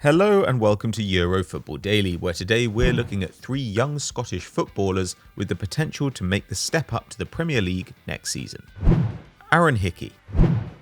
Hello and welcome to Euro Football Daily, where today we're looking at three young Scottish footballers with the potential to make the step up to the Premier League next season. Aaron Hickey.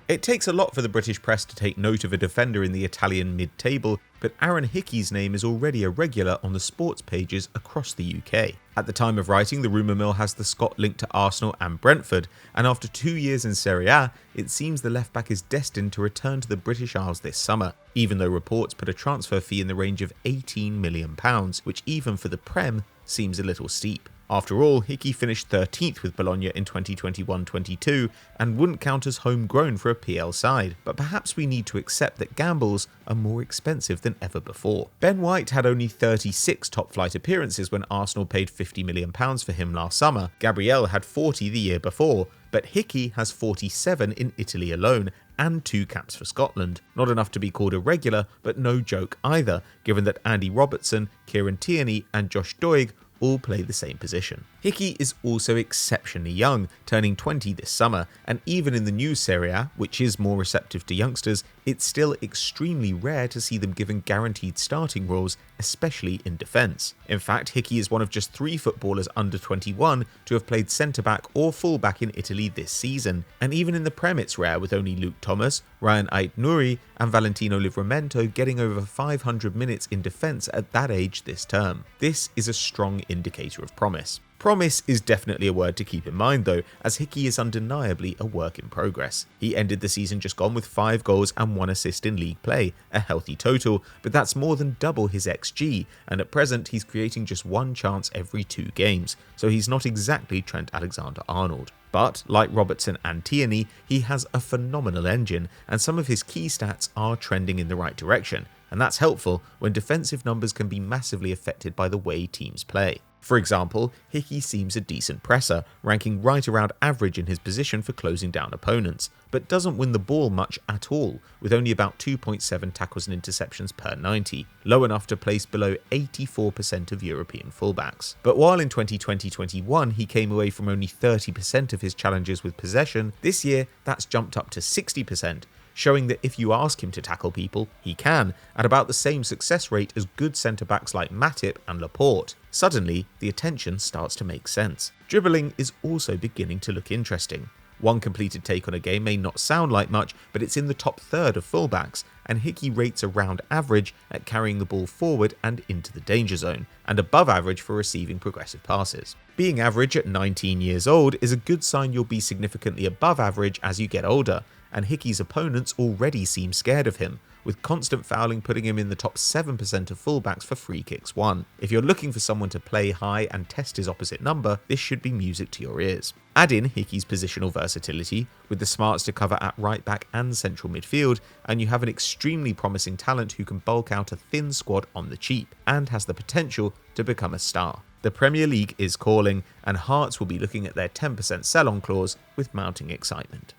It takes a lot for the British press to take note of a defender in the Italian mid-table, but Aaron Hickey's name is already a regular on the sports pages across the UK. At the time of writing, the rumour mill has the Scot linked to Arsenal and Brentford, and after 2 years in Serie A, it seems the left-back is destined to return to the British Isles this summer, even though reports put a transfer fee in the range of £18 million, which even for the Prem seems a little steep. After all, Hickey finished 13th with Bologna in 2021-22 and wouldn't count as homegrown for a PL side, but perhaps we need to accept that gambles are more expensive than ever before. Ben White had only 36 top-flight appearances when Arsenal paid £50 million for him last summer. Gabriel had 40 the year before, but Hickey has 47 in Italy alone and 2 caps for Scotland. Not enough to be called a regular, but no joke either, given that Andy Robertson, Kieran Tierney and Josh Doig all play the same position. Hickey is also exceptionally young, turning 20 this summer, and even in the new Serie A, which is more receptive to youngsters, it's still extremely rare to see them given guaranteed starting roles, especially in defence. In fact, Hickey is one of just 3 footballers under 21 to have played centre-back or full-back in Italy this season, and even in the Prem it's rare, with only Luke Thomas, Ryan Ait-Nouri and Valentino Livramento getting over 500 minutes in defence at that age this term. This is a strong indicator of promise. Promise is definitely a word to keep in mind though, as Hickey is undeniably a work in progress. He ended the season just gone with 5 goals and 1 assist in league play, a healthy total, but that's more than double his XG, and at present he's creating just 1 chance every 2 games, so he's not exactly Trent Alexander-Arnold. But, like Robertson and Tierney, he has a phenomenal engine, and some of his key stats are trending in the right direction, and that's helpful when defensive numbers can be massively affected by the way teams play. For example, Hickey seems a decent presser, ranking right around average in his position for closing down opponents, but doesn't win the ball much at all, with only about 2.7 tackles and interceptions per 90, low enough to place below 84% of European fullbacks. But while in 2020-21 he came away from only 30% of his challenges with possession, this year that's jumped up to 60%, showing that if you ask him to tackle people, he can, at about the same success rate as good centre-backs like Matip and Laporte. Suddenly, the attention starts to make sense. Dribbling is also beginning to look interesting. One completed take on a game may not sound like much, but it's in the top third of fullbacks, and Hickey rates around average at carrying the ball forward and into the danger zone, and above average for receiving progressive passes. Being average at 19 years old is a good sign you'll be significantly above average as you get older, and Hickey's opponents already seem scared of him, with constant fouling putting him in the top 7% of fullbacks for free kicks won. If you're looking for someone to play high and test his opposite number, this should be music to your ears. Add in Hickey's positional versatility, with the smarts to cover at right back and central midfield, and you have an extremely promising talent who can bulk out a thin squad on the cheap, and has the potential to become a star. The Premier League is calling, and Hearts will be looking at their 10% sell-on clause with mounting excitement.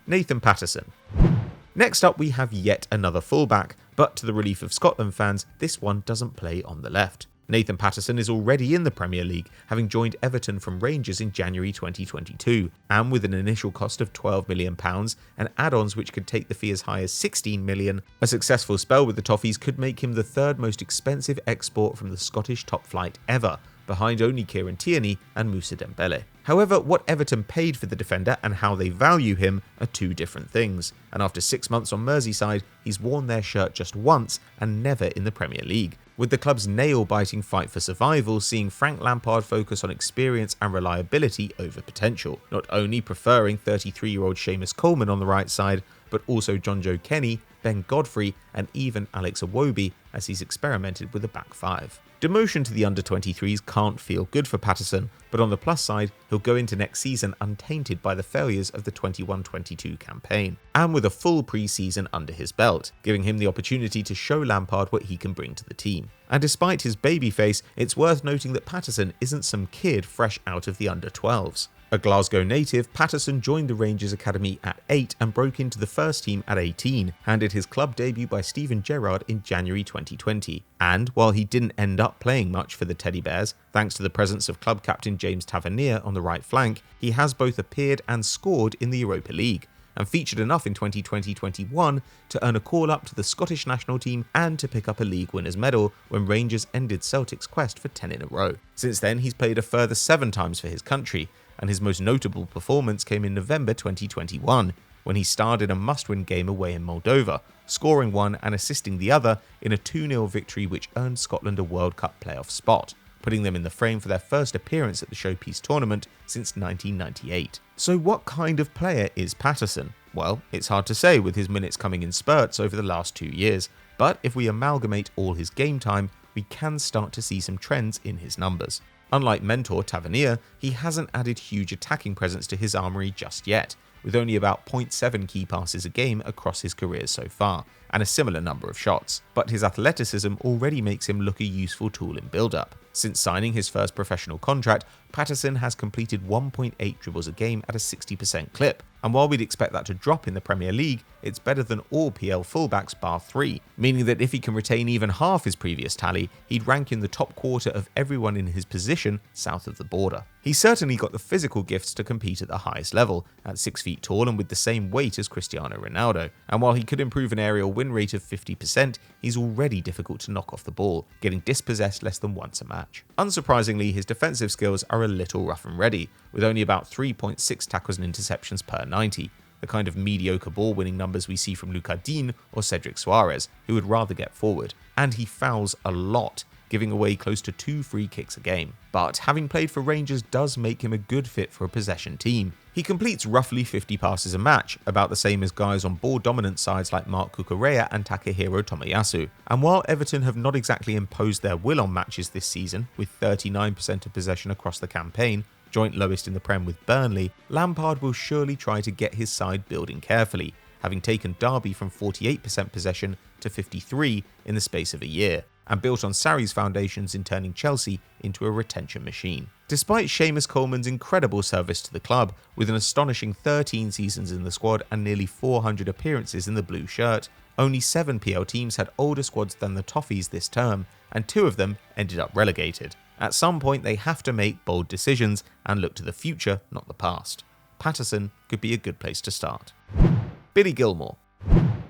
Nathan Patterson. Next up we have yet another fullback, but to the relief of Scotland fans, this one doesn't play on the left. Nathan Patterson is already in the Premier League, having joined Everton from Rangers in January 2022, and with an initial cost of £12 million and add-ons which could take the fee as high as £16 million, a successful spell with the Toffees could make him the 3rd most expensive export from the Scottish top flight ever, behind only Kieran Tierney and Moussa Dembele. However, what Everton paid for the defender and how they value him are 2 different things, and after 6 months on Merseyside, he's worn their shirt just once and never in the Premier League, with the club's nail-biting fight for survival seeing Frank Lampard focus on experience and reliability over potential, not only preferring 33-year-old Seamus Coleman on the right side, but also John Joe Kenny, Ben Godfrey and even Alex Iwobi as he's experimented with a back 5. Demotion to the under-23s can't feel good for Patterson, but on the plus side, he'll go into next season untainted by the failures of the 21-22 campaign, and with a full pre-season under his belt, giving him the opportunity to show Lampard what he can bring to the team. And despite his baby face, it's worth noting that Patterson isn't some kid fresh out of the under-12s. A Glasgow native, Patterson joined the Rangers Academy at 8 and broke into the first team at 18, handed his club debut by Steven Gerrard in January 2020. And while he didn't end up playing much for the Teddy Bears, thanks to the presence of club captain James Tavernier on the right flank, he has both appeared and scored in the Europa League. and featured enough in 2020-21 to earn a call-up to the Scottish national team and to pick up a league winners medal when Rangers ended Celtic's quest for 10 in a row. Since then, he's played a further 7 times for his country, and his most notable performance came in November 2021, when he starred in a must-win game away in Moldova, scoring one and assisting the other in a 2-0 victory which earned Scotland a World Cup playoff spot, putting them in the frame for their first appearance at the Showpiece tournament since 1998. So what kind of player is Patterson? Well, it's hard to say with his minutes coming in spurts over the last 2 years, but if we amalgamate all his game time, we can start to see some trends in his numbers. Unlike mentor Tavernier, he hasn't added huge attacking presence to his armoury just yet, with only about 0.7 key passes a game across his career so far, and a similar number of shots. But his athleticism already makes him look a useful tool in build-up. Since signing his first professional contract, Patterson has completed 1.8 dribbles a game at a 60% clip, and while we'd expect that to drop in the Premier League, it's better than all PL fullbacks bar 3, meaning that if he can retain even half his previous tally, he'd rank in the top quarter of everyone in his position south of the border. He's certainly got the physical gifts to compete at the highest level, at 6 feet tall and with the same weight as Cristiano Ronaldo, and while he could improve an aerial win rate of 50%, he's already difficult to knock off the ball, getting dispossessed less than once a match. Unsurprisingly, his defensive skills are a little rough and ready, with only about 3.6 tackles and interceptions per 90, the kind of mediocre ball-winning numbers we see from Lucas Digne or Cedric Soares, who would rather get forward. And he fouls a lot, giving away close to 2 free kicks a game. But having played for Rangers does make him a good fit for a possession team. He completes roughly 50 passes a match, about the same as guys on ball-dominant sides like Mark Cucurella and Takehiro Tomiyasu. And while Everton have not exactly imposed their will on matches this season, with 39% of possession across the campaign, joint lowest in the Prem with Burnley, Lampard will surely try to get his side building carefully, having taken Derby from 48% possession to 53% in the space of a year, and built on Sarri's foundations in turning Chelsea into a retention machine. Despite Seamus Coleman's incredible service to the club, with an astonishing 13 seasons in the squad and nearly 400 appearances in the blue shirt, only 7 PL teams had older squads than the Toffees this term, and 2 of them ended up relegated. At some point they have to make bold decisions and look to the future, not the past. Patterson could be a good place to start. Billy Gilmour.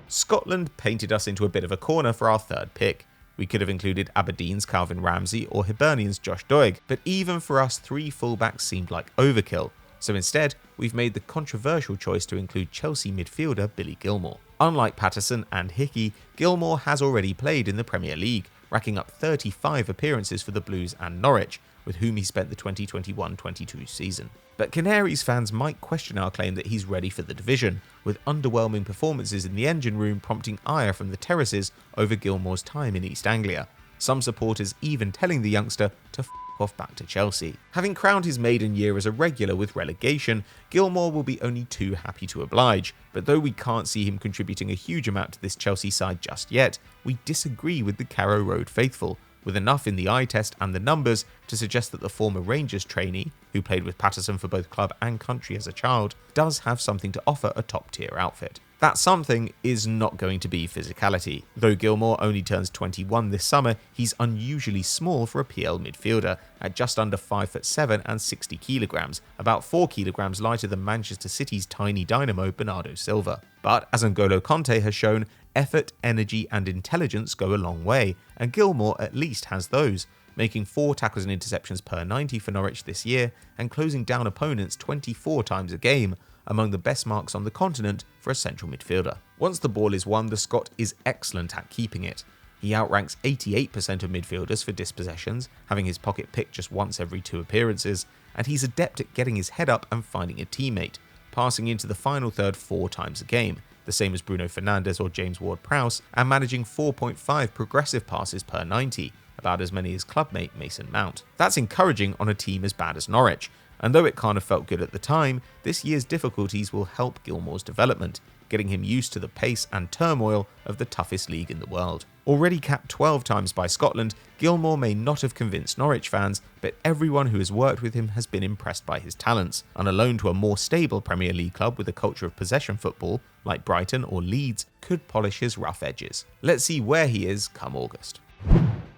Scotland painted us into a bit of a corner for our third pick. We could have included Aberdeen's Calvin Ramsey or Hibernian's Josh Doig, but even for us 3 fullbacks seemed like overkill, so instead we've made the controversial choice to include Chelsea midfielder Billy Gilmour. Unlike Patterson and Hickey, Gilmour has already played in the Premier League, racking up 35 appearances for the Blues and Norwich, with whom he spent the 2021-22 season. But Canaries fans might question our claim that he's ready for the division, with underwhelming performances in the engine room prompting ire from the terraces over Gilmour's time in East Anglia, some supporters even telling the youngster to f*** off back to Chelsea. Having crowned his maiden year as a regular with relegation, Gilmour will be only too happy to oblige, but though we can't see him contributing a huge amount to this Chelsea side just yet, we disagree with the Carrow Road faithful, with enough in the eye test and the numbers to suggest that the former Rangers trainee, who played with Patterson for both club and country as a child, does have something to offer a top-tier outfit. That something is not going to be physicality. Though Gilmour only turns 21 this summer, he's unusually small for a PL midfielder, at just under 5'7" and 60 kilograms, about 4 kilograms lighter than Manchester City's tiny dynamo Bernardo Silva. But as N'Golo Kanté has shown, effort, energy and intelligence go a long way, and Gilmour at least has those, making 4 tackles and interceptions per 90 for Norwich this year and closing down opponents 24 times a game, among the best marks on the continent for a central midfielder. Once the ball is won, the Scot is excellent at keeping it. He outranks 88% of midfielders for dispossessions, having his pocket picked just once every 2 appearances, and he's adept at getting his head up and finding a teammate, passing into the final third 4 times a game, the same as Bruno Fernandes or James Ward-Prowse, and managing 4.5 progressive passes per 90, about as many as clubmate Mason Mount. That's encouraging on a team as bad as Norwich, and though it kind of felt good at the time, this year's difficulties will help Gilmour's development, getting him used to the pace and turmoil of the toughest league in the world. Already capped 12 times by Scotland, Gilmour may not have convinced Norwich fans, but everyone who has worked with him has been impressed by his talents, and a loan to a more stable Premier League club with a culture of possession football, like Brighton or Leeds, could polish his rough edges. Let's see where he is come August.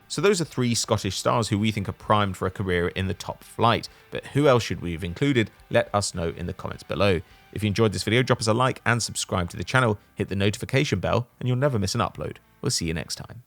So those are 3 Scottish stars who we think are primed for a career in the top flight, but who else should we have included? Let us know in the comments below. If you enjoyed this video, drop us a like and subscribe to the channel, hit the notification bell, and you'll never miss an upload. We'll see you next time.